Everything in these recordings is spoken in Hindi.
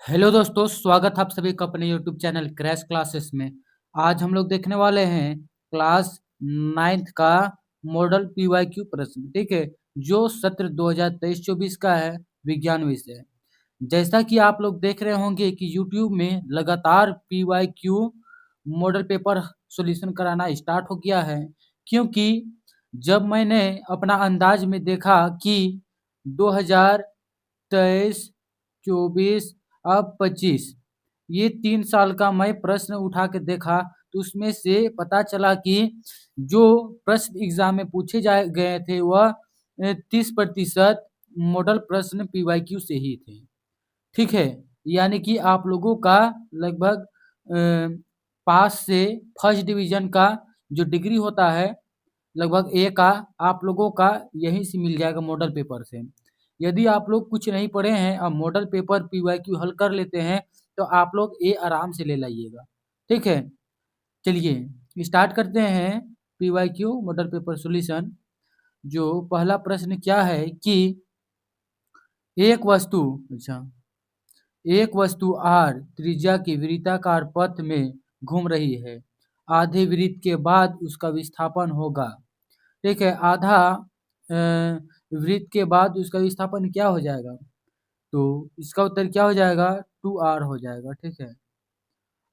हेलो दोस्तों, स्वागत है आप सभी का अपने यूट्यूब चैनल क्रैश क्लासेस में। आज हम लोग देखने वाले हैं क्लास 9th का मॉडल पीवाईक्यू प्रश्न, ठीक है, जो सत्र 2023-24 का है, विज्ञान विषय। जैसा कि आप लोग देख रहे होंगे कि यूट्यूब में लगातार पीवाईक्यू मॉडल पेपर सॉल्यूशन कराना स्टार्ट हो गया है, क्योंकि जब मैंने अपना अंदाज में देखा कि 2023, 24 अब 25 ये 3 साल का मैं प्रश्न उठा के देखा, तो उसमें से पता चला कि जो प्रश्न एग्जाम में पूछे जाए गए थे वह 30% मॉडल प्रश्न पीवाईक्यू से ही थे। ठीक है, यानी कि आप लोगों का लगभग पास से फर्स्ट डिवीजन का जो डिग्री होता है लगभग ए का आप लोगों का यहीं से मिल जाएगा मॉडल पेपर से। यदि आप लोग कुछ नहीं पढ़े हैं और मॉडल पेपर पीवाईक्यू हल कर लेते हैं तो आप लोग ए आराम से ले लाइएगा। ठीक है, चलिए स्टार्ट करते हैं पीवाईक्यू मॉडल पेपर सॉल्यूशन। जो पहला प्रश्न क्या है कि एक वस्तु अच्छा एक वस्तु आर त्रिज्या के वृत्ताकार पथ में घूम रही है। आधे वृत्त के बाद उसका विस्थापन होगा। ठीक है, आधा वृत्त के बाद उसका विस्थापन क्या हो जाएगा? तो इसका उत्तर क्या हो जाएगा? 2r हो जाएगा। ठीक है,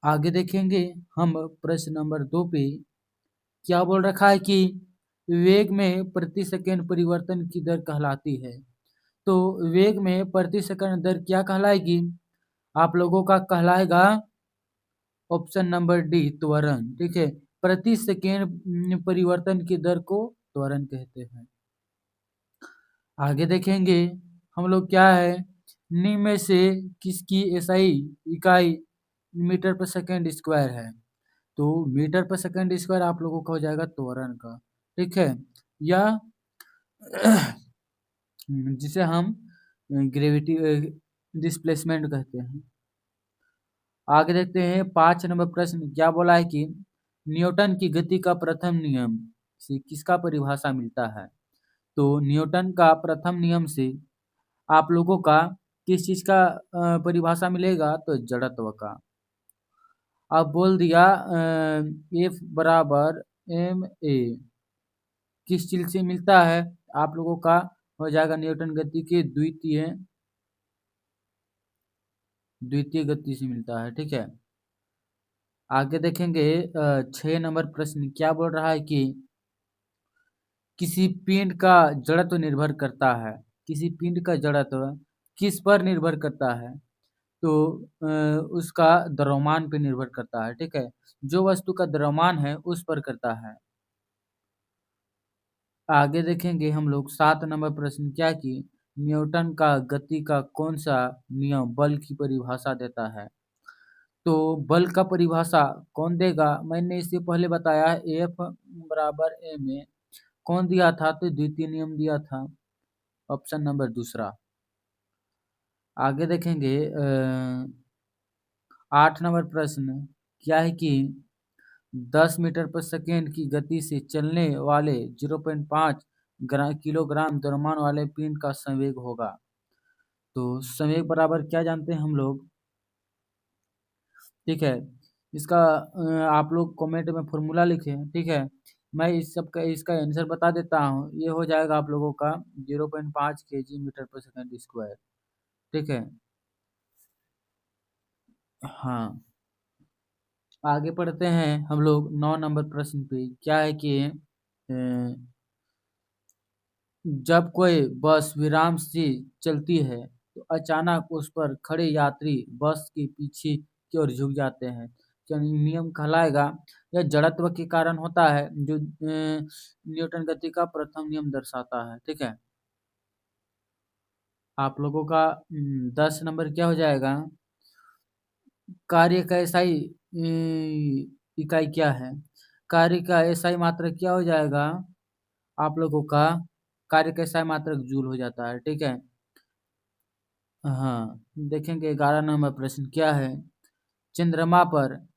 आगे देखेंगे हम प्रश्न नंबर 2 पे क्या बोल रखा है कि वेग में प्रति सेकंड परिवर्तन की दर कहलाती है। तो वेग में प्रति सेकंड दर क्या कहलाएगी? आप लोगों का कहलाएगा ऑप्शन नंबर डी, त्वरण। ठीक है, प्रति सेकेंड परिवर्तन की दर को त्वरण कहते हैं। आगे देखेंगे हम लोग क्या है, निम्न में से किसकी एसआई इकाई मीटर पर सेकेंड स्क्वायर है? तो मीटर पर सेकेंड स्क्वायर आप लोगों का हो जाएगा त्वरण का। ठीक है, या जिसे हम ग्रेविटी डिस्प्लेसमेंट कहते हैं। आगे देखते हैं 5 नंबर प्रश्न क्या बोला है कि न्यूटन की गति का प्रथम नियम से किसका परिभाषा मिलता है? तो न्यूटन का प्रथम नियम से आप लोगों का किस चीज का परिभाषा मिलेगा? तो जड़त्व का। अब बोल दिया एफ बराबर एम ए किस चीज से मिलता है? आप लोगों का हो जाएगा न्यूटन गति के द्वितीय गति से मिलता है। ठीक है, आगे देखेंगे 6 नंबर प्रश्न क्या बोल रहा है कि किसी पिंड का जड़त्व निर्भर करता है। किसी पिंड का जड़त्व किस पर निर्भर करता है? तो उसका द्रव्यमान पे निर्भर करता है। ठीक है, जो वस्तु का द्रव्यमान है उस पर करता है। आगे देखेंगे हम लोग 7 नंबर प्रश्न क्या कि न्यूटन का गति का कौन सा नियम बल की परिभाषा देता है? तो बल का परिभाषा कौन देगा? मैंने इससे पहले बताया एफ बराबर एम ए। कौन दिया था? तो द्वितीय नियम दिया था, ऑप्शन नंबर दूसरा। आगे देखेंगे 8 नंबर प्रश्न क्या है कि 10 मीटर पर सेकेंड की गति से चलने वाले 0.5 किलोग्राम द्रव्यमान वाले पिंड का संवेग होगा। तो संवेग बराबर क्या जानते हैं हम लोग? ठीक है, इसका आप लोग कमेंट में फॉर्मूला लिखें। ठीक है, मैं इस सब का इसका आंसर बता देता हूँ। ये हो जाएगा आप लोगों का 0.5 केजी मीटर पर सेकेंड स्क्वायर। ठीक है, हाँ, आगे पढ़ते हैं हम लोग 9 नंबर प्रश्न पे क्या है कि जब कोई बस विराम से चलती है तो अचानक उस पर खड़े यात्री बस के पीछे की ओर झुक जाते हैं। क्या नियम कहलाएगा? यह जड़त्व के कारण होता है, जो न्यूटन गति का प्रथम नियम दर्शाता है। ठीक है, आप लोगों का 10 नंबर क्या हो जाएगा? कार्य का एसआई इकाई क्या है? कार्य का एसआई मात्रक क्या हो जाएगा? आप लोगों का कार्य का एसआई मात्रक जूल हो जाता है। ठीक है, हाँ, देखेंगे 11 नंबर प्रश्न क्या है। चंद्रमा पर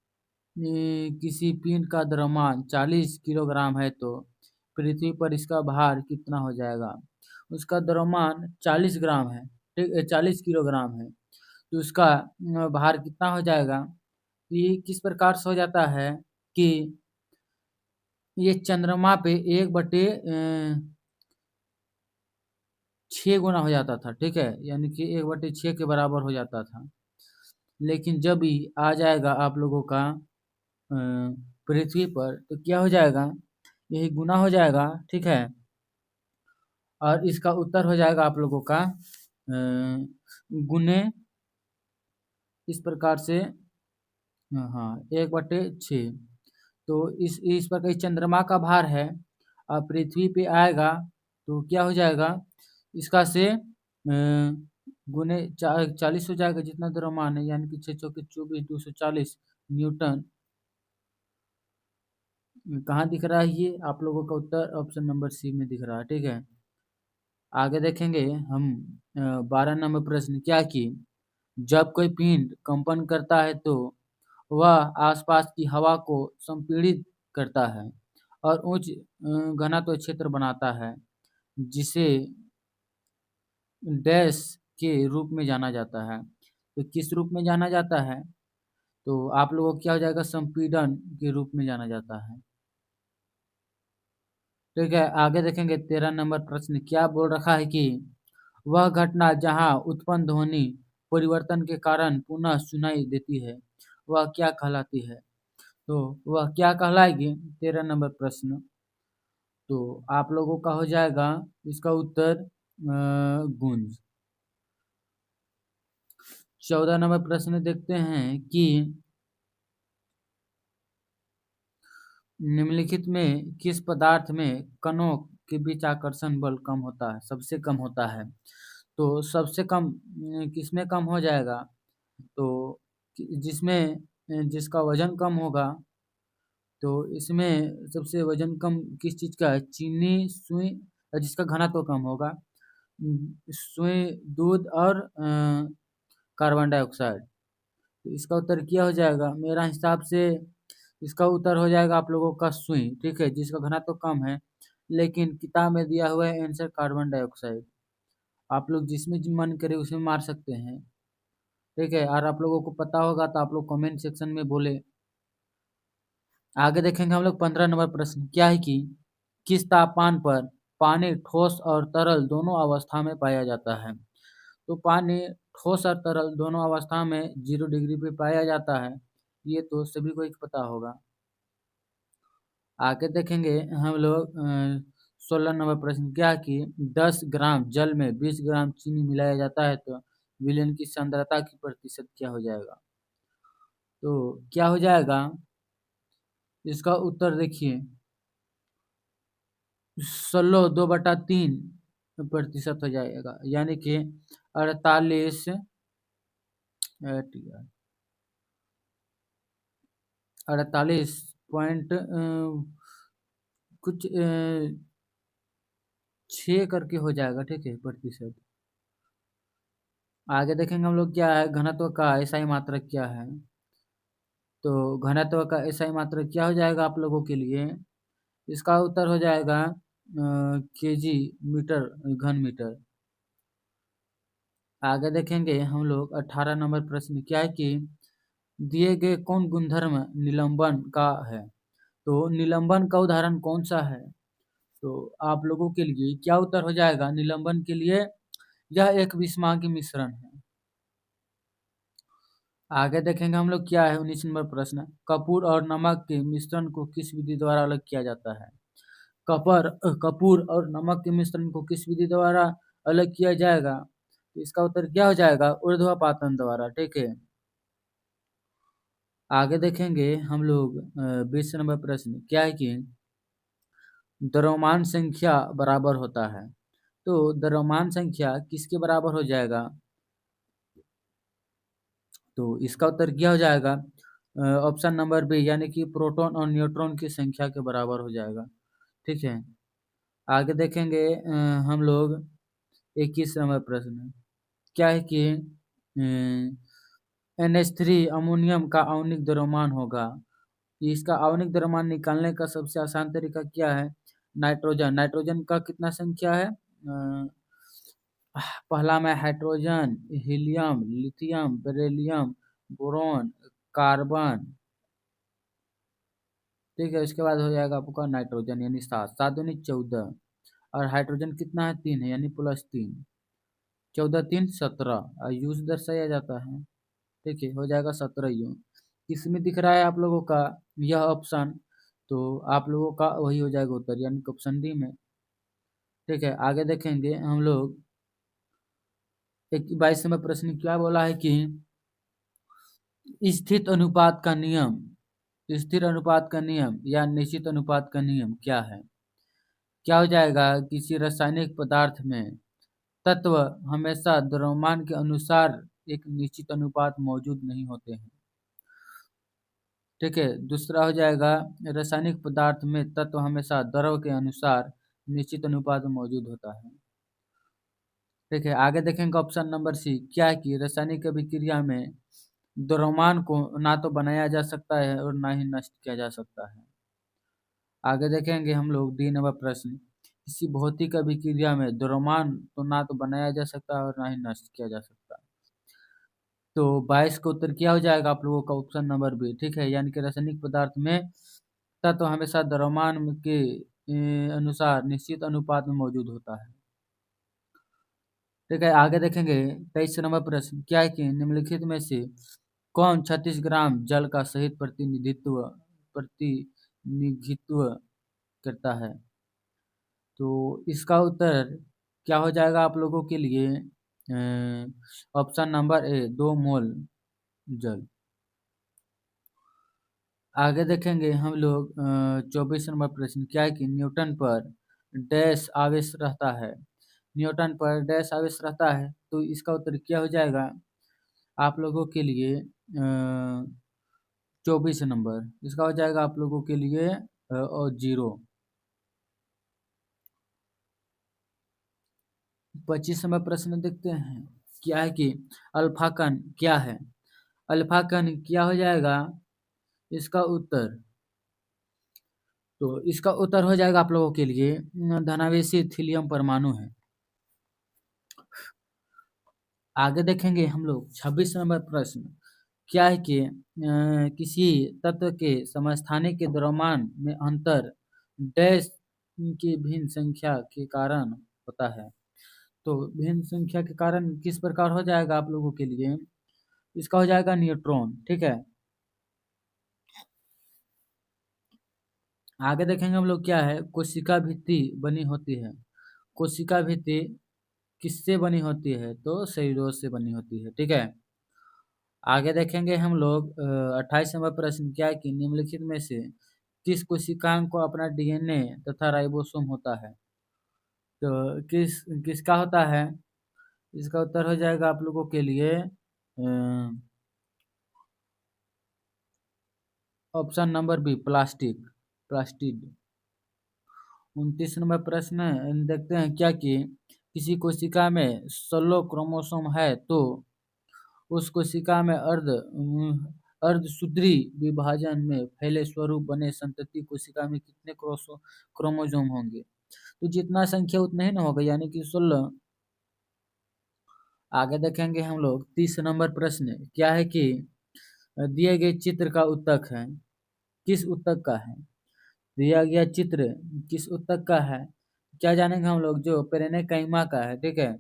किसी पिंड का द्रव्यमान 40 किलोग्राम है तो पृथ्वी पर इसका भार कितना हो जाएगा? उसका द्रव्यमान 40 ग्राम है, ठीक है, 40 किलोग्राम है। तो उसका भार कितना हो जाएगा? ये किस प्रकार से हो जाता है कि ये चंद्रमा पे 1/6 गुना हो जाता था, ठीक है? यानी कि 1/6 के बराबर हो जाता था। लेकिन जब ही आ जाएगा आप लोगों का पृथ्वी पर, तो क्या हो जाएगा? यही गुना हो जाएगा, ठीक है? और इसका उत्तर हो जाएगा आप लोगों का गुने इस प्रकार से, हाँ, 1/6। तो इस प्रकार चंद्रमा का भार है और पृथ्वी पे आएगा तो क्या हो जाएगा? इसका से गुने 40 हो जाएगा, जितना द्रव्यमान है, यानी कि 6 चौके 24, 240 न्यूटन। कहाँ दिख रहा है ये? आप लोगों का उत्तर ऑप्शन नंबर सी में दिख रहा है, ठीक है? आगे देखेंगे हम 12 नंबर प्रश्न, क्या कि जब कोई पिंड कंपन करता है तो वह आसपास की हवा को संपीड़ित करता है और उच्च घनत्व क्षेत्र बनाता है, जिसे डैश के रूप में जाना जाता है। तो किस रूप में जाना जाता है? तो आप लोगों को क्या हो जाएगा? संपीड़न के रूप में जाना जाता है, ठीक है? आगे देखेंगे 13 नंबर प्रश्न, क्या बोल रखा है कि वह घटना जहाँ उत्पन्न ध्वनि परिवर्तन के कारण पुनः सुनाई देती है, वह क्या कहलाती है? तो वह क्या कहलाएगी? 13 नंबर प्रश्न। तो आप लोगों का हो जाएगा इसका उत्तर गूंज। 14 नंबर प्रश्न देखते हैं कि निम्नलिखित में किस पदार्थ में कणों के बीच आकर्षण बल कम होता है, सबसे कम होता है? तो सबसे कम किसमें कम हो जाएगा? तो जिसमें जिसका वजन कम होगा, तो इसमें सबसे वजन कम किस चीज़ का है? चीनी, सुई, और जिसका घनत्व कम होगा, सुई, दूध और कार्बन डाइऑक्साइड। तो इसका उत्तर क्या हो जाएगा? मेरा हिसाब से इसका उत्तर हो जाएगा आप लोगों का सुई, ठीक है, जिसका घनत्व कम है। लेकिन किताब में दिया हुआ है आंसर कार्बन डाइऑक्साइड। आप लोग जिसमें मन करे उसमें मार सकते हैं, ठीक है? और आप लोगों को पता होगा तो आप लोग कमेंट सेक्शन में बोले। आगे देखेंगे हम लोग 15 नंबर प्रश्न, क्या है कि किस तापमान पर पानी ठोस और तरल दोनों अवस्था में पाया जाता है? तो पानी ठोस और तरल दोनों अवस्था में 0 डिग्री पे पाया जाता है, ये तो सभी को ही पता होगा। आगे देखेंगे हम लोग 16 नंबर प्रश्न, क्या कि 10 ग्राम जल में 20 ग्राम चीनी मिलाया जाता है तो विलयन की सांद्रता की प्रतिशत क्या हो जाएगा? तो क्या हो जाएगा? इसका उत्तर देखिए, 16/2/3% हो जाएगा, यानी कि 48 48 पॉइंट कुछ 6 करके हो जाएगा, ठीक है, प्रतिशत। आगे देखेंगे हम लोग क्या है, घनत्व का एसआई मात्रक क्या है? तो घनत्व का एसआई मात्रक क्या हो जाएगा आप लोगों के लिए? इसका उत्तर हो जाएगा केजी मीटर घन मीटर। आगे देखेंगे हम लोग 18 नंबर प्रश्न, क्या है कि दिए गए कौन गुणधर्म निलंबन का है? तो निलंबन का उदाहरण कौन सा है? तो आप लोगों के लिए क्या उत्तर हो जाएगा? निलंबन के लिए यह एक विषमांगी मिश्रण है। आगे देखेंगे हम लोग क्या है 19 नंबर प्रश्न, कपूर और नमक के मिश्रण को किस विधि द्वारा अलग किया जाता है? कपूर और नमक के मिश्रण को किस विधि द्वारा अलग किया जाएगा? तो इसका उत्तर क्या हो जाएगा? ऊर्ध्वपातन द्वारा, ठीक है। आगे देखेंगे हम लोग 20 नंबर प्रश्न, क्या है कि द्रव्यमान संख्या बराबर होता है, तो द्रव्यमान संख्या किसके बराबर हो जाएगा? तो इसका उत्तर क्या हो जाएगा? ऑप्शन नंबर बी, यानी कि प्रोटॉन और न्यूट्रॉन की संख्या के बराबर हो जाएगा, ठीक है। आगे देखेंगे हम लोग 21 नंबर प्रश्न, क्या है कि NH3 अमोनियम का आणविक द्रव्यमान होगा, इसका आणविक द्रव्यमान निकालने का सबसे आसान तरीका क्या है? नाइट्रोजन का कितना संख्या है? पहला में hydrogen, helium, lithium, beryllium, boron, carbon. ठीक है, उसके बाद हो जाएगा आपका नाइट्रोजन यानी 7, 7 दूनी 14, और हाइड्रोजन कितना है 3 है यानी +3, 14 3 17 और यूज दर्शाया जाता है। ठीक है, हो जाएगा 17 यू। किसमें दिख रहा है आप लोगों का यह ऑप्शन, तो आप लोगों का वही हो जाएगा उत्तर यानी कि ऑप्शन डी में। ठीक है, आगे देखेंगे हम लोग। 22 नंबर प्रश्न क्या बोला है कि स्थिर अनुपात का नियम, स्थिर अनुपात का नियम या निश्चित अनुपात का नियम क्या है? क्या हो जाएगा? किसी रासायनिक पदार्थ में तत्व हमेशा द्रव्यमान के अनुसार एक निश्चित अनुपात मौजूद नहीं होते हैं। ठीक है, दूसरा हो जाएगा रासायनिक पदार्थ में तत्व हमेशा द्रव के अनुसार निश्चित अनुपात में मौजूद होता है। ठीक है, आगे देखेंगे ऑप्शन नंबर सी, क्या है कि रासायनिक अभिक्रिया में द्रव्यमान को ना तो बनाया जा सकता है और ना ही नष्ट किया जा सकता है। आगे देखेंगे हम लोग डी नंबर प्रश्न, किसी भौतिक अभिक्रिया में द्रव्यमान तो ना तो बनाया जा सकता है और ना ही नष्ट किया जा सकता है। तो 22 का उत्तर क्या हो जाएगा आप लोगों का? Option number B. ठीक है, यानी कि रासायनिक पदार्थ में तत्व हमेशा द्रव्यमान के अनुसार निश्चित अनुपात में मौजूद होता है। ठीक है, आगे देखेंगे 23 नंबर प्रश्न, क्या है कि निम्नलिखित में से कौन 36 ग्राम जल का सही प्रतिनिधित्व करता है? तो इसका उत्तर क्या हो जाएगा आप लोगों के लिए? ऑप्शन नंबर ए, 2 मोल जल। आगे देखेंगे हम लोग 24 नंबर प्रश्न, क्या है कि न्यूटन पर डैश आवेश रहता है? न्यूटन पर डैश आवेश रहता है, तो इसका उत्तर क्या हो जाएगा आप लोगों के लिए? 24 नंबर, इसका हो जाएगा आप लोगों के लिए और 0। 25 नंबर प्रश्न देखते हैं, क्या है कि अल्फा कण क्या है? अल्फा कण क्या हो जाएगा इसका उत्तर? तो इसका उत्तर हो जाएगा आप लोगों के लिए धनावेशी थीलियम परमाणु है। आगे देखेंगे हम लोग 26 नंबर प्रश्न, क्या है कि किसी तत्व के समस्थानिक के द्रव्यमान में अंतर डैश की भिन्न संख्या के कारण होता है? तो भिन्न संख्या के कारण किस प्रकार हो जाएगा आप लोगों के लिए? इसका हो जाएगा न्यूट्रॉन। ठीक है, आगे देखेंगे हम लोग, क्या है कोशिका भित्ति बनी होती है? कोशिका भित्ति किससे बनी होती है? तो सेल्यूलोज से बनी होती है। ठीक है, आगे देखेंगे हम लोग 28 नंबर प्रश्न, क्या है कि निम्नलिखित में से किस कोशिकांग को अपना डीएनए तथा राइबोसोम होता है? तो किसका होता है? इसका उत्तर हो जाएगा आप लोगों के लिए option number B, plastic, plastid. 29 नंबर प्रश्न देखते हैं, क्या कि किसी कोशिका में 16 क्रोमोसोम है, तो उस कोशिका में अर्धसूत्री विभाजन में फैले स्वरूप बने संतति कोशिका में कितने क्रोमोसोम होंगे? तो जितना संख्या उतना ही ना होगा, यानी कि 16। आगे देखेंगे हम लोग 30 नंबर प्रश्न, क्या है कि दिए गए चित्र का उत्तक है, किस उत्तक का है? दिया गया चित्र किस उत्तक का है? क्या जानेंगे हम लोग? जो पेरेनेकाइमा का है। ठीक है,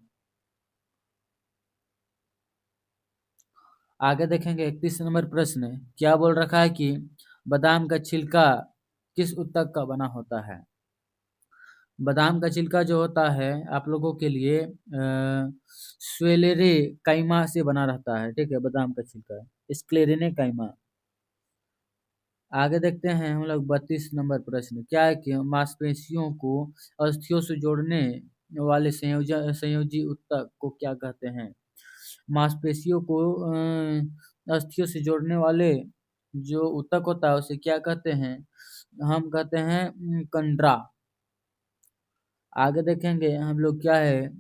आगे देखेंगे 31 नंबर प्रश्न, क्या बोल रखा है कि बादाम का छिलका किस उत्तक का बना होता है? बादाम का छिलका जो होता है आप लोगों के लिए स्क्लेरे काइमा से बना रहता है। ठीक है, बादाम का छिलका स्क्लेरेने काइमा। आगे देखते हैं हम लोग 32 नंबर प्रश्न, क्या है कि मांसपेशियों को अस्थियों से जोड़ने वाले संयोजी ऊतक को क्या कहते हैं? मांसपेशियों को अस्थियों से जोड़ने वाले जो ऊतक होता है उसे क्या कहते हैं? हम कहते हैं कंडरा। आगे देखेंगे हम लोग, क्या है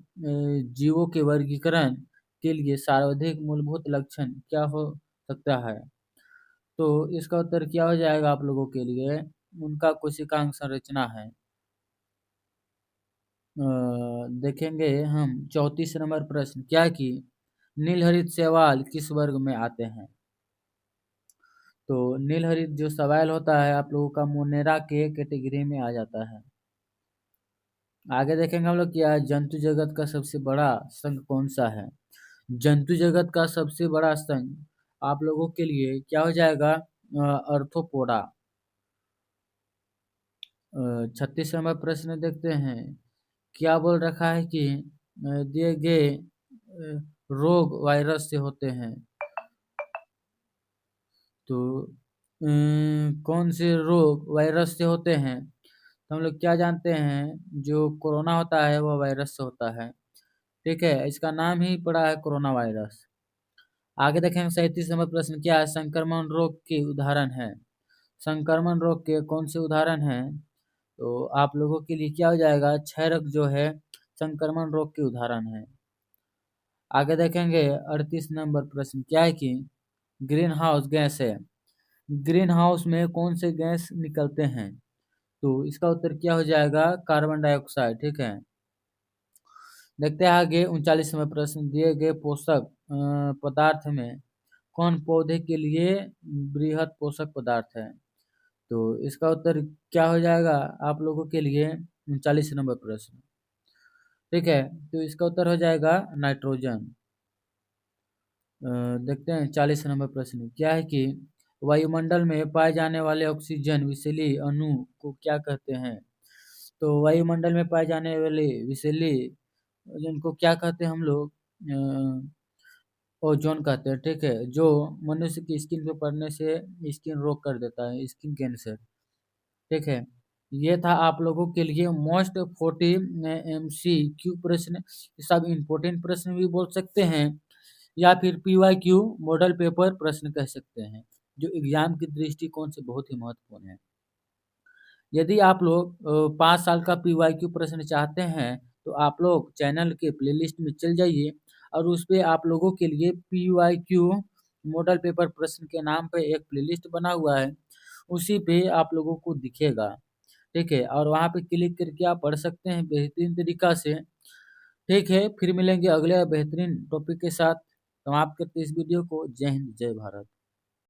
जीवों के वर्गीकरण के लिए सर्वाधिक मूलभूत लक्षण क्या हो सकता है? तो इसका उत्तर क्या हो जाएगा आप लोगों के लिए? उनका कोशिकांग संरचना है। देखेंगे हम 34 नंबर प्रश्न, क्या कि नीलहरित शैवाल किस वर्ग में आते हैं? तो नीलहरित जो शैवाल होता है आप लोगों का मोनेरा के कैटेगरी में आ जाता है। आगे देखेंगे हम लोग क्या जंतु जगत का सबसे बड़ा संघ कौन सा है? जंतु जगत का सबसे बड़ा संघ आप लोगों के लिए क्या हो जाएगा? अर्थोपोडा। 36 नंबर प्रश्न देखते हैं, क्या बोल रखा है कि दिए गए रोग वायरस से होते हैं? तो कौन से रोग वायरस से होते हैं? तो हम लोग क्या जानते हैं, जो कोरोना होता है वह वायरस से होता है। ठीक है, इसका नाम ही पड़ा है कोरोना वायरस। आगे देखेंगे 37 नंबर प्रश्न, क्या है संक्रमण रोग के उदाहरण है? संक्रमण रोग के कौन से उदाहरण हैं? तो आप लोगों के लिए क्या हो जाएगा, क्षयरोग जो है संक्रमण रोग के उदाहरण है। आगे देखेंगे 38 नंबर प्रश्न, क्या है कि ग्रीन हाउस गैस है, ग्रीन हाउस में कौन से गैस निकलते हैं? तो इसका उत्तर क्या हो जाएगा, कार्बन डाइऑक्साइड। ठीक है, देखते हैं आगे 39 नंबर प्रश्न, दिए गए पोषक पदार्थ में कौन पौधे के लिए बृहद पोषक पदार्थ है? तो इसका उत्तर क्या हो जाएगा आप लोगों के लिए 39 नंबर प्रश्न। ठीक है, तो इसका उत्तर हो जाएगा नाइट्रोजन। देखते हैं 40 नंबर प्रश्न, क्या है कि वायुमंडल में पाए जाने वाले ऑक्सीजन विषैली अणु को क्या कहते हैं? तो वायुमंडल में पाए जाने वाले विषैली जिनको क्या कहते हैं हम लोग, ओजोन कहते हैं। ठीक है, जो मनुष्य की स्किन पे पड़ने से स्किन रोग कर देता है, स्किन कैंसर। ठीक है, ये था आप लोगों के लिए मोस्ट 40 MCQ प्रश्न। सब इम्पोर्टेंट प्रश्न भी बोल सकते हैं या फिर PYQ मॉडल पेपर प्रश्न कह सकते हैं, जो एग्जाम की दृष्टिकोण से बहुत ही महत्वपूर्ण है। यदि आप लोग 5 साल का PYQ प्रश्न चाहते हैं तो आप लोग चैनल के प्लेलिस्ट में चल जाइए और उस पे आप लोगों के लिए PYQ मॉडल पेपर प्रश्न के नाम पे एक प्लेलिस्ट बना हुआ है, उसी पे आप लोगों को दिखेगा। ठीक है, और वहाँ पे क्लिक करके आप पढ़ सकते हैं बेहतरीन तरीका से। ठीक है, फिर मिलेंगे अगले बेहतरीन टॉपिक के साथ। समाप्त करते इस वीडियो को। जय हिंद, जय भारत।